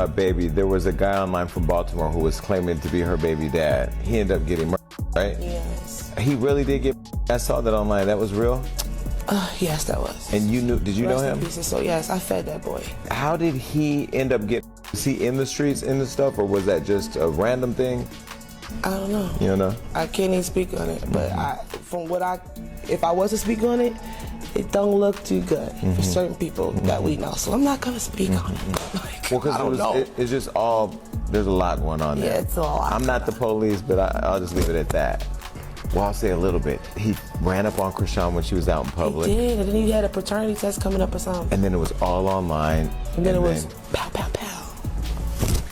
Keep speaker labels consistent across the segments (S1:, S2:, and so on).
S1: baby, there was a guy online from Baltimore who was claiming to be her baby dad. He ended up getting murdered, right?
S2: Yes.
S1: He really did get murdered. I saw that online. That was real?
S2: Yes, that was.
S1: And you knew, did you know him?
S2: So yes, I fed that boy.
S1: How did he end up getting, was he in the streets, in the stuff, or was that just a random thing?
S2: I don't know.
S1: You don't know?
S2: I can't even speak on it, but if I was to speak on it, it don't look too good for certain people that we know. So I'm not gonna speak on it. Like,
S1: well, because it's just all, there's a lot going on there.
S2: Yeah, it's a lot.
S1: I'm not the police, but I'll just leave it at that. Well, I'll say a little bit. He ran up on Chrisean when she was out in public.
S2: He did, and then he had a paternity test coming up or something.
S1: And then it was all online.
S2: And then it was pow, pow, pow.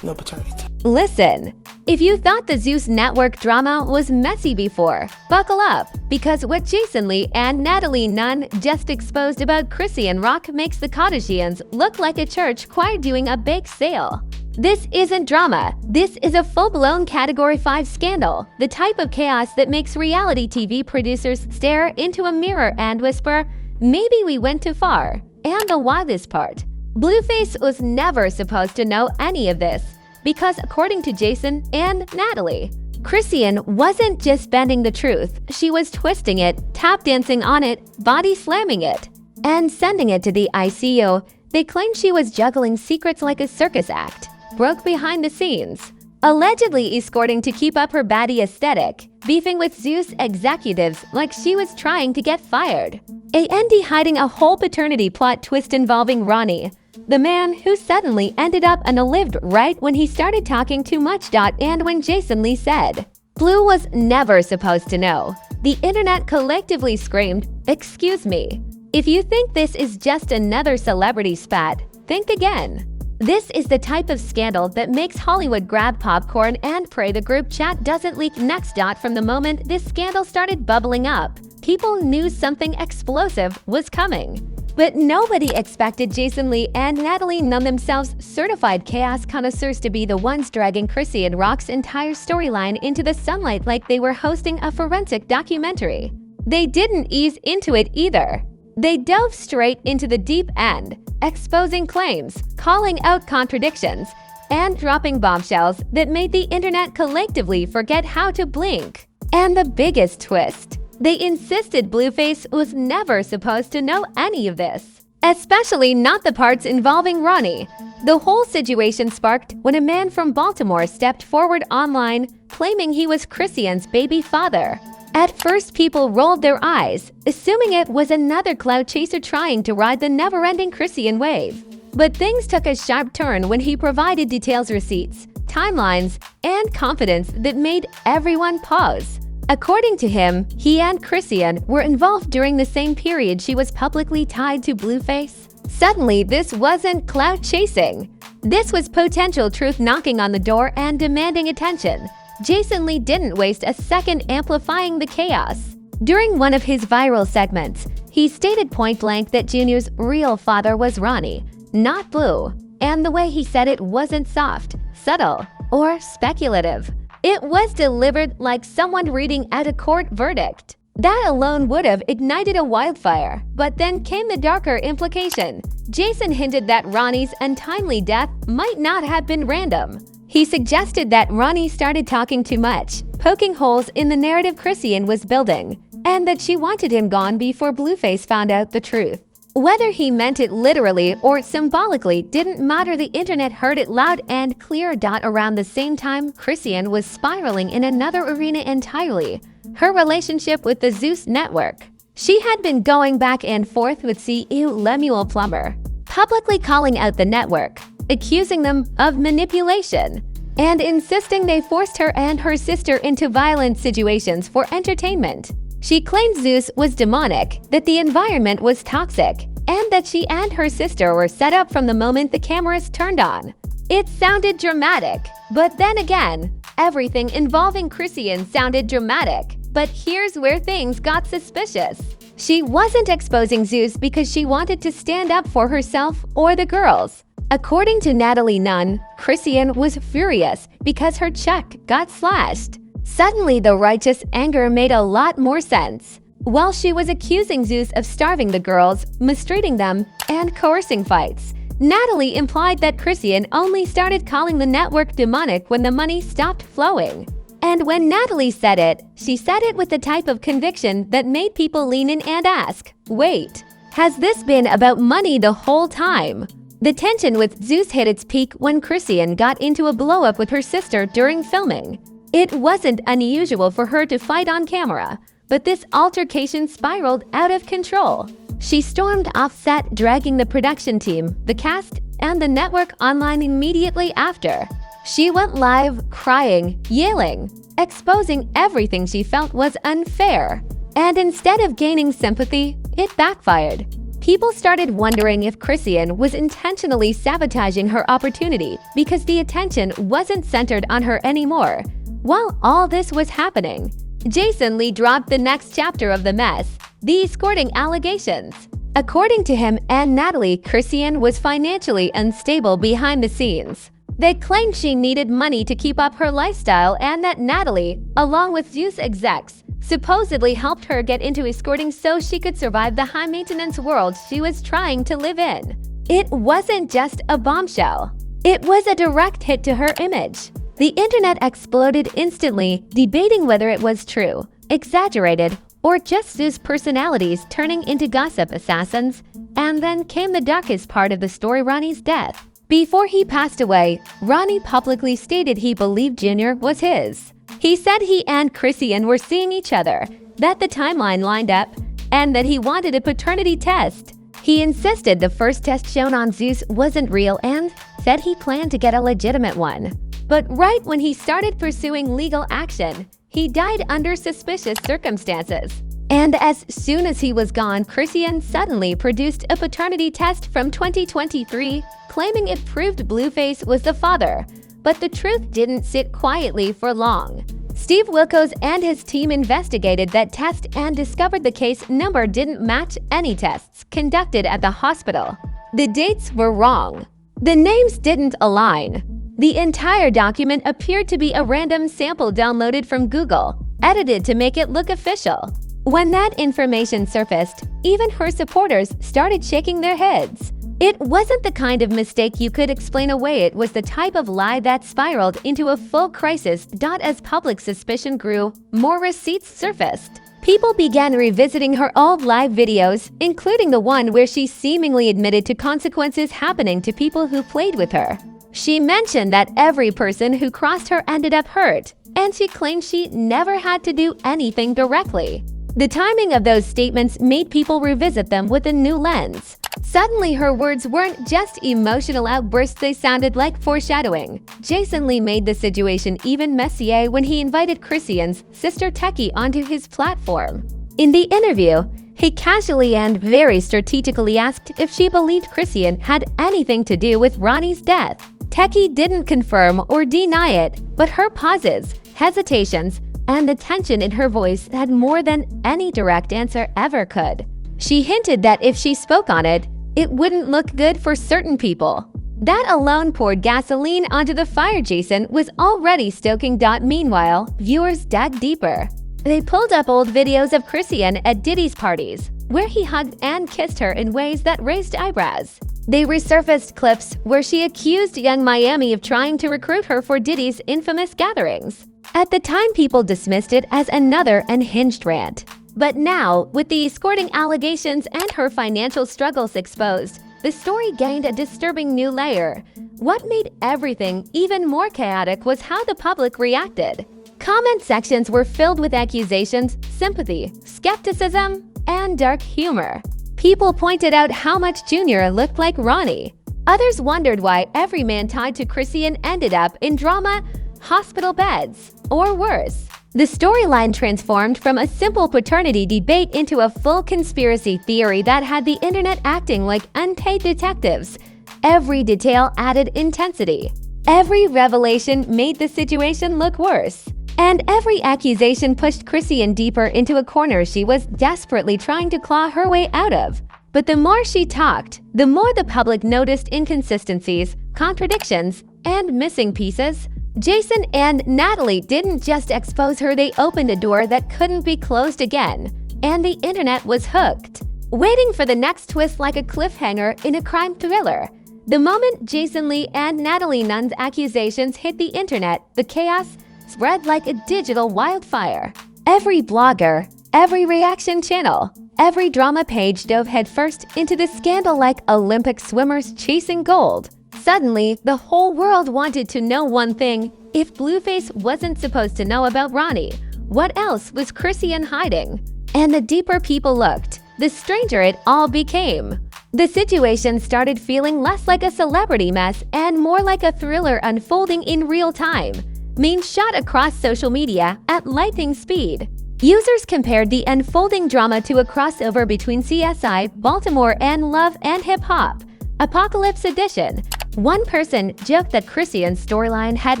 S2: No paternity test.
S3: Listen, if you thought the Zeus Network drama was messy before, buckle up, because what Jason Lee and Natalie Nunn just exposed about Chrisean Rock makes the Kardashians look like a church choir doing a bake sale. This isn't drama. This is a full-blown Category 5 scandal, the type of chaos that makes reality TV producers stare into a mirror and whisper, maybe we went too far. And the wildest part, Blueface was never supposed to know any of this, because according to Jason and Natalie, Chrisean wasn't just bending the truth, she was twisting it, tap dancing on it, body slamming it, and sending it to the ICU. They claimed she was juggling secrets like a circus act, broke behind the scenes, allegedly escorting to keep up her baddie aesthetic, beefing with Zeus executives like she was trying to get fired. A&D hiding a whole paternity plot twist involving Ronnie, the man who suddenly ended up unalived right when he started talking too much. And when Jason Lee said, Blue was never supposed to know, the internet collectively screamed, excuse me. If you think this is just another celebrity spat, think again. This is the type of scandal that makes Hollywood grab popcorn and pray the group chat doesn't leak next. From the moment this scandal started bubbling up, people knew something explosive was coming. But nobody expected Jason Lee and Natalie Nunn, themselves certified chaos connoisseurs, to be the ones dragging Chrisean Rock's entire storyline into the sunlight like they were hosting a forensic documentary. They didn't ease into it either. They dove straight into the deep end, exposing claims, calling out contradictions, and dropping bombshells that made the internet collectively forget how to blink. And the biggest twist, they insisted Blueface was never supposed to know any of this, especially not the parts involving Ronnie. The whole situation sparked when a man from Baltimore stepped forward online, claiming he was Chrisean's baby father. At first, people rolled their eyes, assuming it was another clout chaser trying to ride the never-ending Chrisean wave. But things took a sharp turn when he provided details, receipts, timelines, and confidence that made everyone pause. According to him, he and Chrisean were involved during the same period she was publicly tied to Blueface. Suddenly, this wasn't clout chasing. This was potential truth knocking on the door and demanding attention. Jason Lee didn't waste a second amplifying the chaos. During one of his viral segments, he stated point-blank that Junior's real father was Ronnie, not Blue, and the way he said it wasn't soft, subtle, or speculative. It was delivered like someone reading at a court verdict. That alone would have ignited a wildfire, but then came the darker implication. Jason hinted that Ronnie's untimely death might not have been random. He suggested that Ronnie started talking too much, poking holes in the narrative Chrisean was building, and that she wanted him gone before Blueface found out the truth. Whether he meant it literally or symbolically didn't matter. The internet heard it loud and clear. Around the same time, Chrisean was spiraling in another arena entirely, her relationship with the Zeus Network. She had been going back and forth with CEO Lemuel Plummer, publicly calling out the network, accusing them of manipulation, and insisting they forced her and her sister into violent situations for entertainment. She claimed Zeus was demonic, that the environment was toxic, and that she and her sister were set up from the moment the cameras turned on. It sounded dramatic, but then again, everything involving Chrisean sounded dramatic. But here's where things got suspicious. She wasn't exposing Zeus because she wanted to stand up for herself or the girls. According to Natalie Nunn, Chrisean was furious because her check got slashed. Suddenly, the righteous anger made a lot more sense. While she was accusing Zeus of starving the girls, mistreating them, and coercing fights, Natalie implied that Chrisean only started calling the network demonic when the money stopped flowing. And when Natalie said it, she said it with the type of conviction that made people lean in and ask, wait, has this been about money the whole time? The tension with Zeus hit its peak when Chrisean got into a blow-up with her sister during filming. It wasn't unusual for her to fight on camera, but this altercation spiraled out of control. She stormed off set, dragging the production team, the cast, and the network online immediately after. She went live crying, yelling, exposing everything she felt was unfair. And instead of gaining sympathy, it backfired. People started wondering if Chrisean was intentionally sabotaging her opportunity because the attention wasn't centered on her anymore. While all this was happening, Jason Lee dropped the next chapter of the mess, the escorting allegations. According to him and Natalie, Chrisean was financially unstable behind the scenes. They claimed she needed money to keep up her lifestyle and that Natalie, along with Zeus execs, supposedly helped her get into escorting so she could survive the high-maintenance world she was trying to live in. It wasn't just a bombshell. It was a direct hit to her image. The internet exploded instantly, debating whether it was true, exaggerated, or just Zeus' personalities turning into gossip assassins. And then came the darkest part of the story, Ronnie's death. Before he passed away, Ronnie publicly stated he believed Junior was his. He said he and Chrisean were seeing each other, that the timeline lined up, and that he wanted a paternity test. He insisted the first test shown on Zeus wasn't real and said he planned to get a legitimate one. But right when he started pursuing legal action, he died under suspicious circumstances. And as soon as he was gone, Chrisean suddenly produced a paternity test from 2023, claiming it proved Blueface was the father. But the truth didn't sit quietly for long. Steve Wilkos and his team investigated that test and discovered the case number didn't match any tests conducted at the hospital. The dates were wrong. The names didn't align. The entire document appeared to be a random sample downloaded from Google, edited to make it look official. When that information surfaced, even her supporters started shaking their heads. It wasn't the kind of mistake you could explain away. It was the type of lie that spiraled into a full crisis. As public suspicion grew, more receipts surfaced. People began revisiting her old live videos, including the one where she seemingly admitted to consequences happening to people who played with her. She mentioned that every person who crossed her ended up hurt, and she claimed she never had to do anything directly. The timing of those statements made people revisit them with a new lens. Suddenly, her words weren't just emotional outbursts, they sounded like foreshadowing. Jason Lee made the situation even messier when he invited Chrisean's sister Techie onto his platform. In the interview, he casually and very strategically asked if she believed Chrisean had anything to do with Ronnie's death. Techie didn't confirm or deny it, but her pauses, hesitations, and the tension in her voice had more than any direct answer ever could. She hinted that if she spoke on it, it wouldn't look good for certain people. That alone poured gasoline onto the fire Jason was already stoking. Meanwhile, viewers dug deeper. They pulled up old videos of Chrisean at Diddy's parties, where he hugged and kissed her in ways that raised eyebrows. They resurfaced clips where she accused Young Miami of trying to recruit her for Diddy's infamous gatherings. At the time, people dismissed it as another unhinged rant. But now, with the escorting allegations and her financial struggles exposed, the story gained a disturbing new layer. What made everything even more chaotic was how the public reacted. Comment sections were filled with accusations, sympathy, skepticism, and dark humor. People pointed out how much Junior looked like Ronnie. Others wondered why every man tied to Chrisean ended up in drama, hospital beds, or worse. The storyline transformed from a simple paternity debate into a full conspiracy theory that had the internet acting like unpaid detectives. Every detail added intensity. Every revelation made the situation look worse. And every accusation pushed Chrisean deeper into a corner she was desperately trying to claw her way out of. But the more she talked, the more the public noticed inconsistencies, contradictions, and missing pieces. Jason and Natalie didn't just expose her, they opened a door that couldn't be closed again. And the internet was hooked, waiting for the next twist like a cliffhanger in a crime thriller. The moment Jason Lee and Natalie Nunn's accusations hit the internet, the chaos spread like a digital wildfire. Every blogger, every reaction channel, every drama page dove headfirst into the scandal like Olympic swimmers chasing gold. Suddenly, the whole world wanted to know one thing. If Blueface wasn't supposed to know about Ronnie, what else was Chrisean hiding? And the deeper people looked, the stranger it all became. The situation started feeling less like a celebrity mess and more like a thriller unfolding in real time, being shot across social media at lightning speed. Users compared the unfolding drama to a crossover between CSI, Baltimore, and Love and Hip Hop, Apocalypse Edition. One person joked that Chrisean's storyline had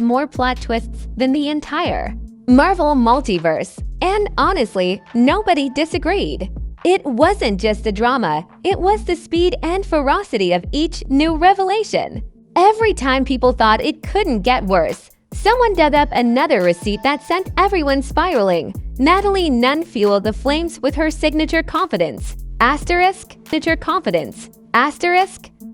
S3: more plot twists than the entire Marvel multiverse, and honestly, nobody disagreed. It wasn't just the drama, it was the speed and ferocity of each new revelation. Every time people thought it couldn't get worse, someone dug up another receipt that sent everyone spiraling. Natalie Nunn fueled the flames with her signature confidence. Signature confidence.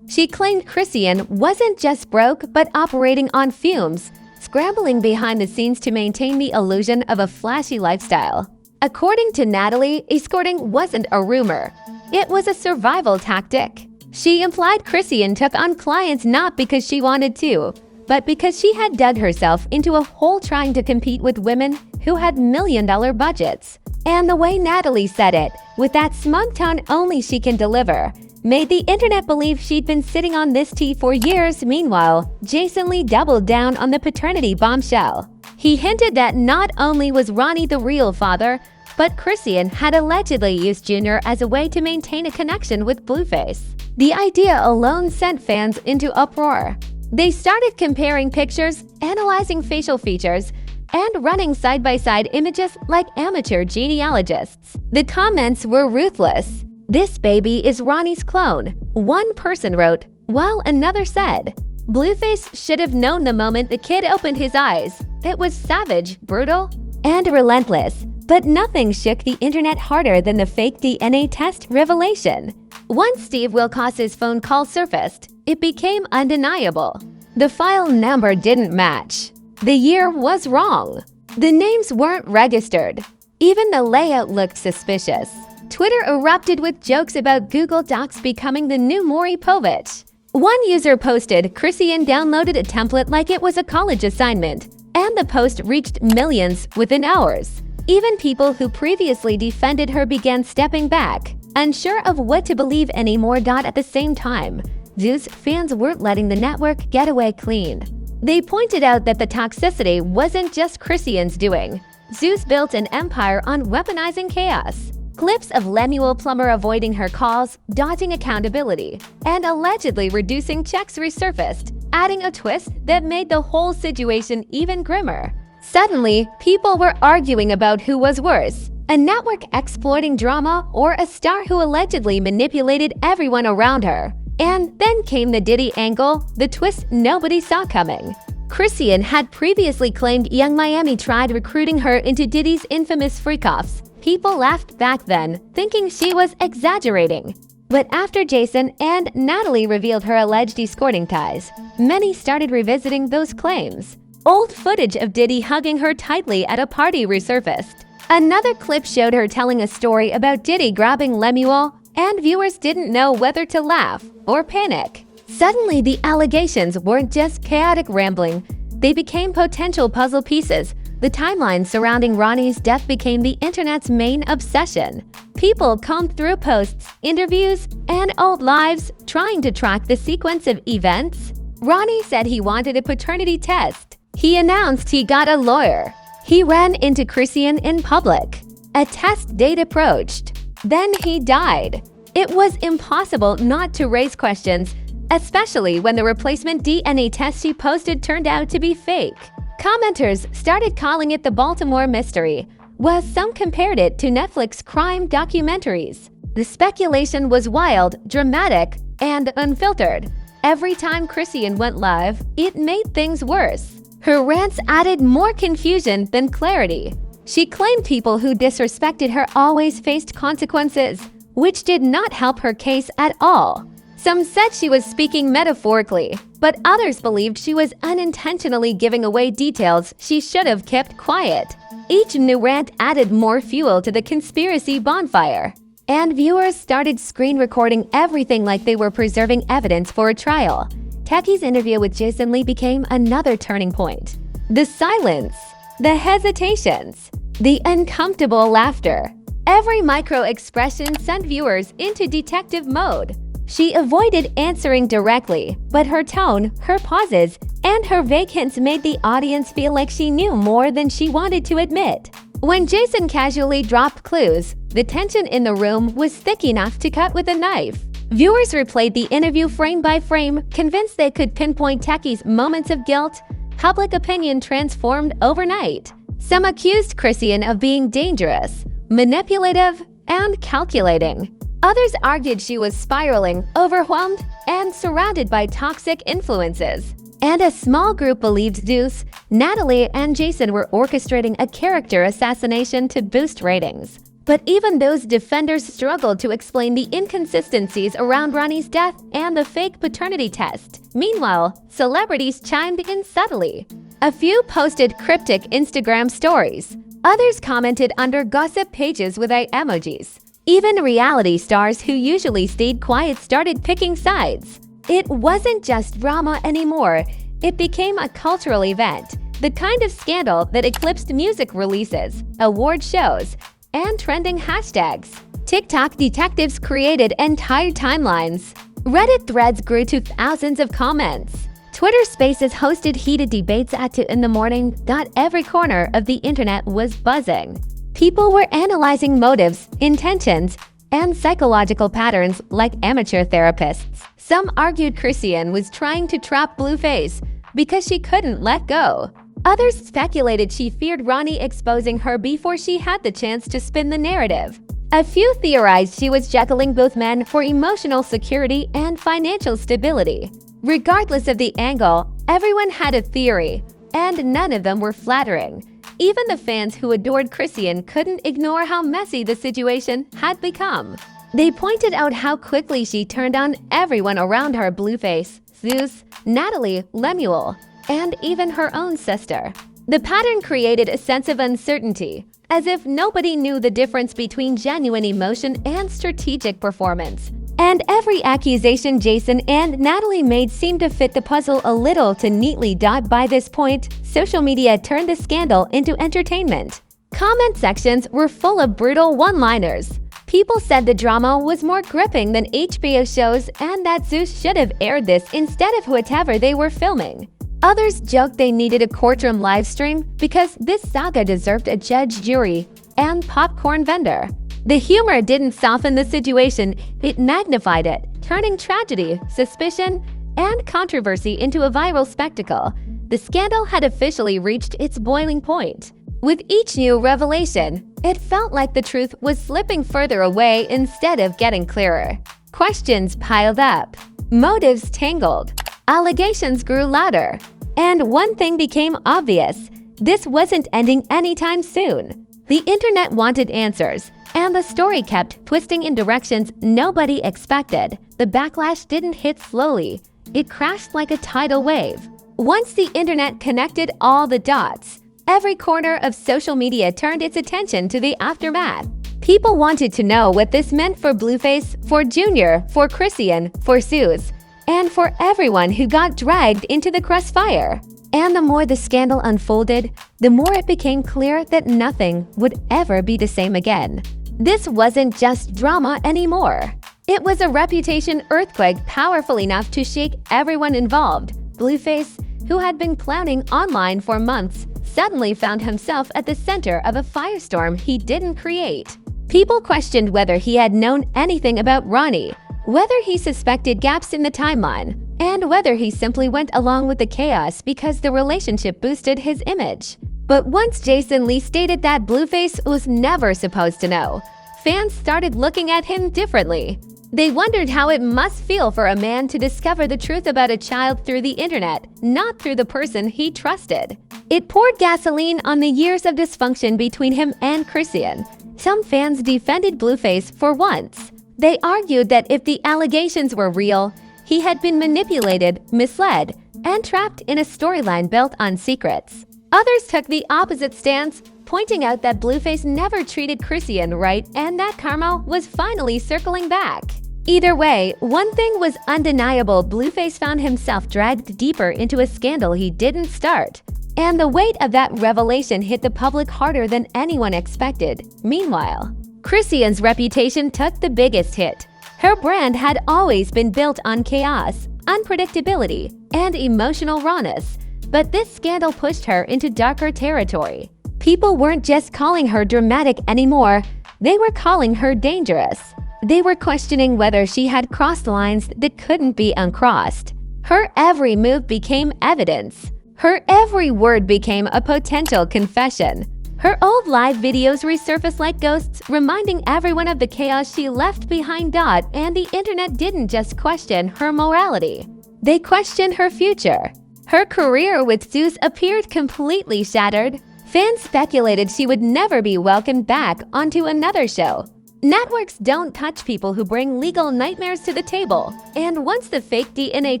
S3: She claimed Chrisean wasn't just broke but operating on fumes, scrambling behind the scenes to maintain the illusion of a flashy lifestyle. According to Natalie, escorting wasn't a rumor. It was a survival tactic. She implied Chrisean took on clients not because she wanted to, but because she had dug herself into a hole trying to compete with women who had million-dollar budgets. And the way Natalie said it, with that smug tone only she can deliver, made the internet believe she'd been sitting on this tea for years. Meanwhile, Jason Lee doubled down on the paternity bombshell. He hinted that not only was Ronnie the real father, but Chrisean had allegedly used Junior as a way to maintain a connection with Blueface. The idea alone sent fans into uproar. They started comparing pictures, analyzing facial features, and running side-by-side images like amateur genealogists. The comments were ruthless. "This baby is Ronnie's clone," one person wrote, while another said, "Blueface should have known the moment the kid opened his eyes. It was savage, brutal, and relentless." But nothing shook the internet harder than the fake DNA test revelation. Once Steve Wilkos's phone call surfaced, it became undeniable. The file number didn't match. The year was wrong. The names weren't registered. Even the layout looked suspicious. Twitter erupted with jokes about Google Docs becoming the new Maury Povich. One user posted Chrisean downloaded a template like it was a college assignment, and the post reached millions within hours. Even people who previously defended her began stepping back, unsure of what to believe anymore. At the same time, Zeus fans weren't letting the network get away clean. They pointed out that the toxicity wasn't just Chrisean's doing. Zeus built an empire on weaponizing chaos. Clips of Lemuel Plummer avoiding her calls, dodging accountability, and allegedly reducing checks resurfaced, adding a twist that made the whole situation even grimmer. Suddenly, people were arguing about who was worse, a network exploiting drama or a star who allegedly manipulated everyone around her. And then came the Diddy angle, the twist nobody saw coming. Chrisean had previously claimed Young Miami tried recruiting her into Diddy's infamous freak-offs. People laughed back then, thinking she was exaggerating. But after Jason and Natalie revealed her alleged escorting ties, many started revisiting those claims. Old footage of Diddy hugging her tightly at a party resurfaced. Another clip showed her telling a story about Diddy grabbing Lemuel, and viewers didn't know whether to laugh or panic. Suddenly, the allegations weren't just chaotic rambling. They became potential puzzle pieces. The timeline surrounding Ronnie's death became the internet's main obsession. People combed through posts, interviews, and old lives, trying to track the sequence of events. Ronnie said he wanted a paternity test. He announced he got a lawyer. He ran into Chrisean in public. A test date approached. Then he died. It was impossible not to raise questions, especially when the replacement DNA test she posted turned out to be fake. Commenters started calling it the Baltimore mystery, while some compared it to Netflix crime documentaries. The speculation was wild, dramatic, and unfiltered. Every time Chrisean went live, it made things worse. Her rants added more confusion than clarity. She claimed people who disrespected her always faced consequences, which did not help her case at all. Some said she was speaking metaphorically, but others believed she was unintentionally giving away details she should have kept quiet. Each new rant added more fuel to the conspiracy bonfire, and viewers started screen recording everything like they were preserving evidence for a trial. Taki's interview with Jason Lee became another turning point. The silence, the hesitations, the uncomfortable laughter. Every micro-expression sent viewers into detective mode. She avoided answering directly, but her tone, her pauses, and her vague hints made the audience feel like she knew more than she wanted to admit. When Jason casually dropped clues, the tension in the room was thick enough to cut with a knife. Viewers replayed the interview frame by frame, convinced they could pinpoint Taki's moments of guilt. Public opinion transformed overnight. Some accused Chrisean of being dangerous, manipulative, and calculating. Others argued she was spiraling, overwhelmed, and surrounded by toxic influences. And a small group believed Zeus, Natalie, and Jason were orchestrating a character assassination to boost ratings. But even those defenders struggled to explain the inconsistencies around Ronnie's death and the fake paternity test. Meanwhile, celebrities chimed in subtly. A few posted cryptic Instagram stories. Others commented under gossip pages with emojis. Even reality stars who usually stayed quiet started picking sides. It wasn't just drama anymore. It became a cultural event, the kind of scandal that eclipsed music releases, award shows, and trending hashtags. TikTok detectives created entire timelines. Reddit threads grew to thousands of comments. Twitter Spaces hosted heated debates at 2 in the morning. Every corner of the internet was buzzing. People were analyzing motives, intentions, and psychological patterns like amateur therapists. Some argued Chrisean was trying to trap Blueface because she couldn't let go. Others speculated she feared Ronnie exposing her before she had the chance to spin the narrative. A few theorized she was juggling both men for emotional security and financial stability. Regardless of the angle, everyone had a theory, and none of them were flattering. Even the fans who adored Chrisean couldn't ignore how messy the situation had become. They pointed out how quickly she turned on everyone around her: Blueface, Zeus, Natalie, Lemuel, and even her own sister. The pattern created a sense of uncertainty, as if nobody knew the difference between genuine emotion and strategic performance. And every accusation Jason and Natalie made seemed to fit the puzzle a little too neatly. By this point, social media turned the scandal into entertainment. Comment sections were full of brutal one-liners. People said the drama was more gripping than HBO shows and that Zeus should have aired this instead of whatever they were filming. Others joked they needed a courtroom livestream because this saga deserved a judge, jury, and popcorn vendor. The humor didn't soften the situation, it magnified it, turning tragedy, suspicion, and controversy into a viral spectacle. The scandal had officially reached its boiling point. With each new revelation, it felt like the truth was slipping further away instead of getting clearer. Questions piled up, motives tangled, allegations grew louder, and one thing became obvious: this wasn't ending anytime soon. The internet wanted answers, and the story kept twisting in directions nobody expected. The backlash didn't hit slowly. It crashed like a tidal wave. Once the internet connected all the dots, every corner of social media turned its attention to the aftermath. People wanted to know what this meant for Blueface, for Junior, for Chrisean, for Zeus, and for everyone who got dragged into the crossfire. And the more the scandal unfolded, the more it became clear that nothing would ever be the same again. This wasn't just drama anymore. It was a reputation earthquake powerful enough to shake everyone involved. Blueface, who had been clowning online for months, suddenly found himself at the center of a firestorm he didn't create. People questioned whether he had known anything about Ronnie, whether he suspected gaps in the timeline, and whether he simply went along with the chaos because the relationship boosted his image. But once Jason Lee stated that Blueface was never supposed to know, fans started looking at him differently. They wondered how it must feel for a man to discover the truth about a child through the internet, not through the person he trusted. It poured gasoline on the years of dysfunction between him and Chrisean. Some fans defended Blueface for once, They argued that if the allegations were real, he had been manipulated, misled, and trapped in a storyline built on secrets. Others took the opposite stance, pointing out that Blueface never treated Chrisean right and that karma was finally circling back. Either way, one thing was undeniable: Blueface found himself dragged deeper into a scandal he didn't start. And the weight of that revelation hit the public harder than anyone expected. Meanwhile, Chrisean's reputation took the biggest hit. Her brand had always been built on chaos, unpredictability, and emotional rawness. But this scandal pushed her into darker territory. People weren't just calling her dramatic anymore, they were calling her dangerous. They were questioning whether she had crossed lines that couldn't be uncrossed. Her every move became evidence. Her every word became a potential confession. Her old live videos resurfaced like ghosts, reminding everyone of the chaos she left behind. And the internet didn't just question her morality. They questioned her future. Her career with Zeus appeared completely shattered. Fans speculated she would never be welcomed back onto another show. Networks don't touch people who bring legal nightmares to the table. And once the fake DNA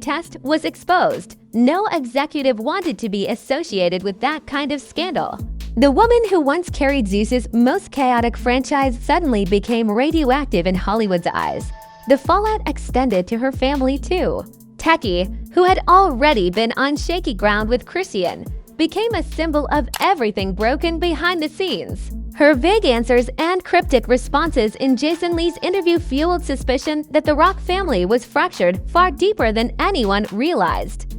S3: test was exposed, no executive wanted to be associated with that kind of scandal. The woman who once carried Zeus's most chaotic franchise suddenly became radioactive in Hollywood's eyes. The fallout extended to her family too. Techie, who had already been on shaky ground with Chrisean, became a symbol of everything broken behind the scenes. Her vague answers and cryptic responses in Jason Lee's interview fueled suspicion that the Rock family was fractured far deeper than anyone realized.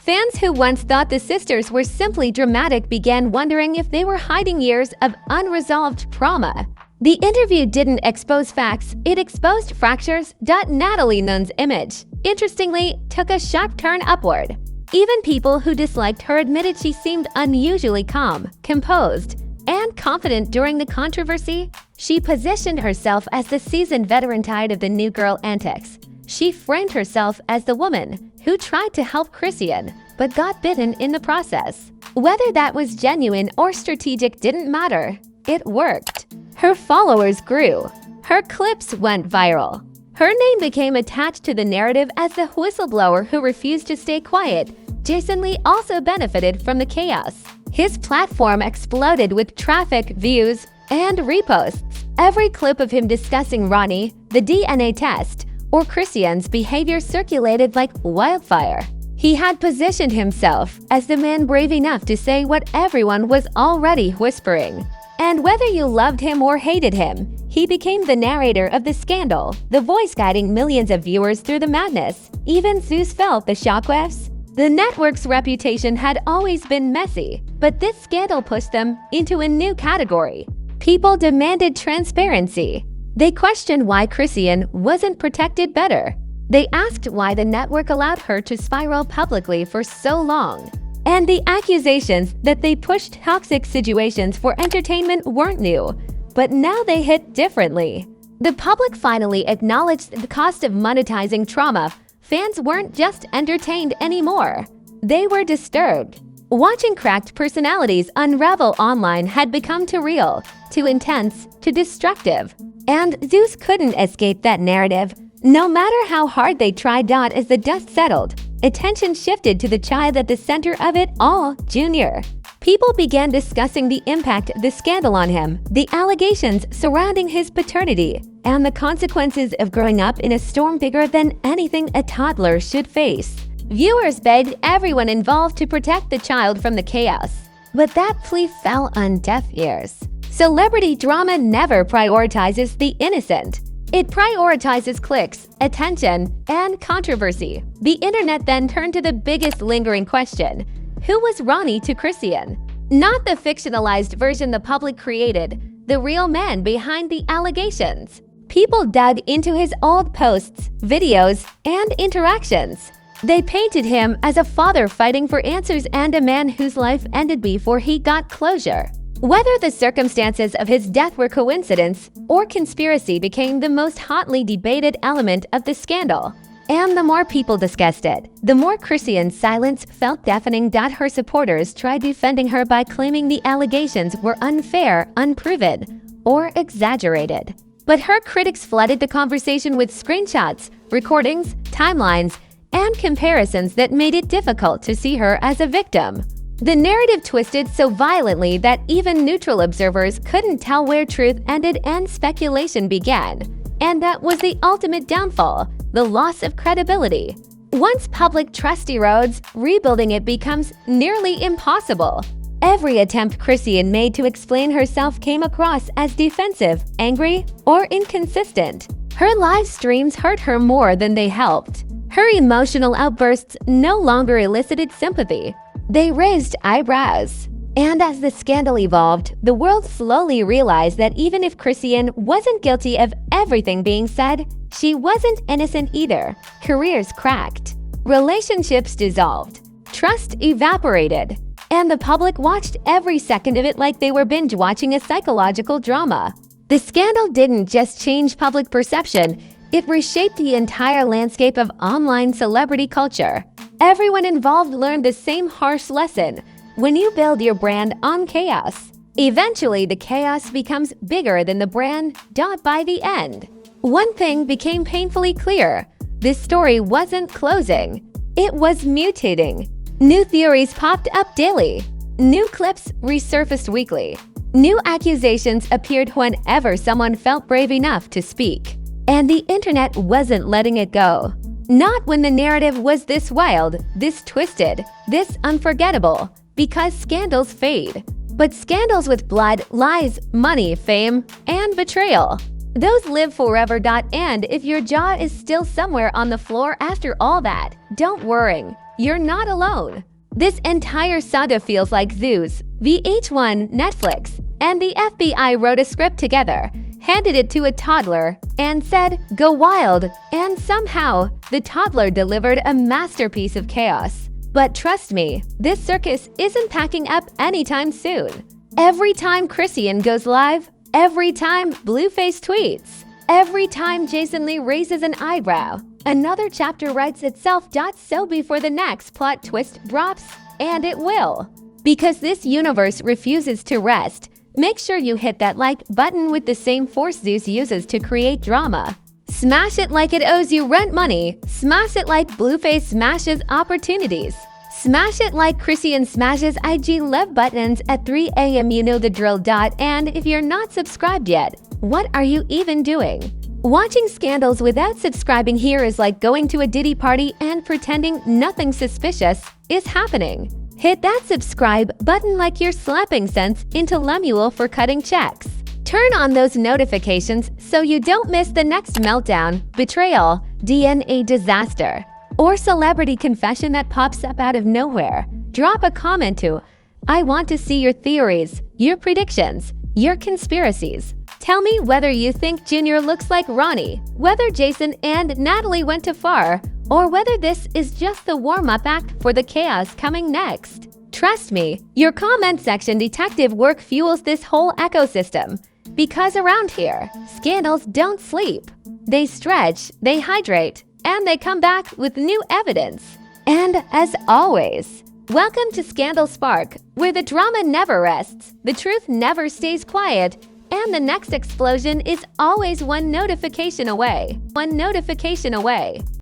S3: Fans who once thought the sisters were simply dramatic began wondering if they were hiding years of unresolved trauma. The interview didn't expose facts, it exposed fractures. Natalie Nunn's image, interestingly, took a sharp turn upward. Even people who disliked her admitted she seemed unusually calm, composed, and confident during the controversy. She positioned herself as the seasoned veteran tired of the new girl antics. She framed herself as the woman who tried to help Chrisean, but got bitten in the process. Whether that was genuine or strategic didn't matter. It worked. Her followers grew. Her clips went viral. Her name became attached to the narrative as the whistleblower who refused to stay quiet. Jason Lee also benefited from the chaos. His platform exploded with traffic, views, and reposts. Every clip of him discussing Ronnie, the DNA test, or Chrisean's behavior circulated like wildfire. He had positioned himself as the man brave enough to say what everyone was already whispering. And whether you loved him or hated him, he became the narrator of the scandal, the voice guiding millions of viewers through the madness. Even Zeus felt the shockwaves. The network's reputation had always been messy, but this scandal pushed them into a new category. People demanded transparency. They questioned why Chrisean wasn't protected better. They asked why the network allowed her to spiral publicly for so long. And the accusations that they pushed toxic situations for entertainment weren't new, but now they hit differently. The public finally acknowledged the cost of monetizing trauma. Fans weren't just entertained anymore. They were disturbed. Watching cracked personalities unravel online had become too real, too intense, too destructive. And Zeus couldn't escape that narrative. No matter how hard they tried. As the dust settled, attention shifted to the child at the center of it all, Junior. People began discussing the impact of the scandal on him, the allegations surrounding his paternity, and the consequences of growing up in a storm bigger than anything a toddler should face. Viewers begged everyone involved to protect the child from the chaos. But that plea fell on deaf ears. Celebrity drama never prioritizes the innocent. It prioritizes clicks, attention, and controversy. The internet then turned to the biggest lingering question: who was Ronnie to Chrisean? Not the fictionalized version the public created, the real man behind the allegations. People dug into his old posts, videos, and interactions. They painted him as a father fighting for answers and a man whose life ended before he got closure. Whether the circumstances of his death were coincidence or conspiracy became the most hotly debated element of the scandal. And the more people discussed it, the more Chrisean's silence felt deafening. Her supporters tried defending her by claiming the allegations were unfair, unproven, or exaggerated. But her critics flooded the conversation with screenshots, recordings, timelines, and comparisons that made it difficult to see her as a victim. The narrative twisted so violently that even neutral observers couldn't tell where truth ended and speculation began. And that was the ultimate downfall, the loss of credibility. Once public trust erodes, rebuilding it becomes nearly impossible. Every attempt Chrisean made to explain herself came across as defensive, angry, or inconsistent. Her live streams hurt her more than they helped. Her emotional outbursts no longer elicited sympathy. They raised eyebrows. And as the scandal evolved, the world slowly realized that even if Chrisean wasn't guilty of everything being said, she wasn't innocent either. Careers cracked. Relationships dissolved. Trust evaporated. And the public watched every second of it like they were binge-watching a psychological drama. The scandal didn't just change public perception, it reshaped the entire landscape of online celebrity culture. Everyone involved learned the same harsh lesson. When you build your brand on chaos, eventually the chaos becomes bigger than the brand. By the end, one thing became painfully clear. This story wasn't closing. It was mutating. New theories popped up daily. New clips resurfaced weekly. New accusations appeared whenever someone felt brave enough to speak. And the internet wasn't letting it go. Not when the narrative was this wild, this twisted, this unforgettable. Because scandals fade. But scandals with blood, lies, money, fame, and betrayal, those live forever. And if your jaw is still somewhere on the floor after all that, don't worry. You're not alone. This entire saga feels like Zeus, VH1, Netflix, and the FBI wrote a script together, handed it to a toddler, and said, "Go wild." And somehow, the toddler delivered a masterpiece of chaos. But trust me, this circus isn't packing up anytime soon. Every time Chrisean goes live, every time Blueface tweets, every time Jason Lee raises an eyebrow, another chapter writes itself. So before the next plot twist drops, and it will. Because this universe refuses to rest, make sure you hit that like button with the same force Zeus uses to create drama. Smash it like it owes you rent money. Smash it like Blueface smashes opportunities. Smash it like Chrisean smashes IG live buttons at 3 a.m. You know the drill. And if you're not subscribed yet, what are you even doing? Watching scandals without subscribing here is like going to a Diddy party and pretending nothing suspicious is happening. Hit that subscribe button like you're slapping cents into Lemuel for cutting checks. Turn on those notifications so you don't miss the next meltdown, betrayal, DNA disaster, or celebrity confession that pops up out of nowhere. Drop a comment to, I want to see your theories, your predictions, your conspiracies. Tell me whether you think Junior looks like Ronnie, whether Jason and Natalie went too far, or whether this is just the warm-up act for the chaos coming next. Trust me, your comment section detective work fuels this whole ecosystem. Because around here, scandals don't sleep. They stretch, they hydrate, and they come back with new evidence. And as always, welcome to Scandal Spark, where the drama never rests, the truth never stays quiet, and the next explosion is always one notification away.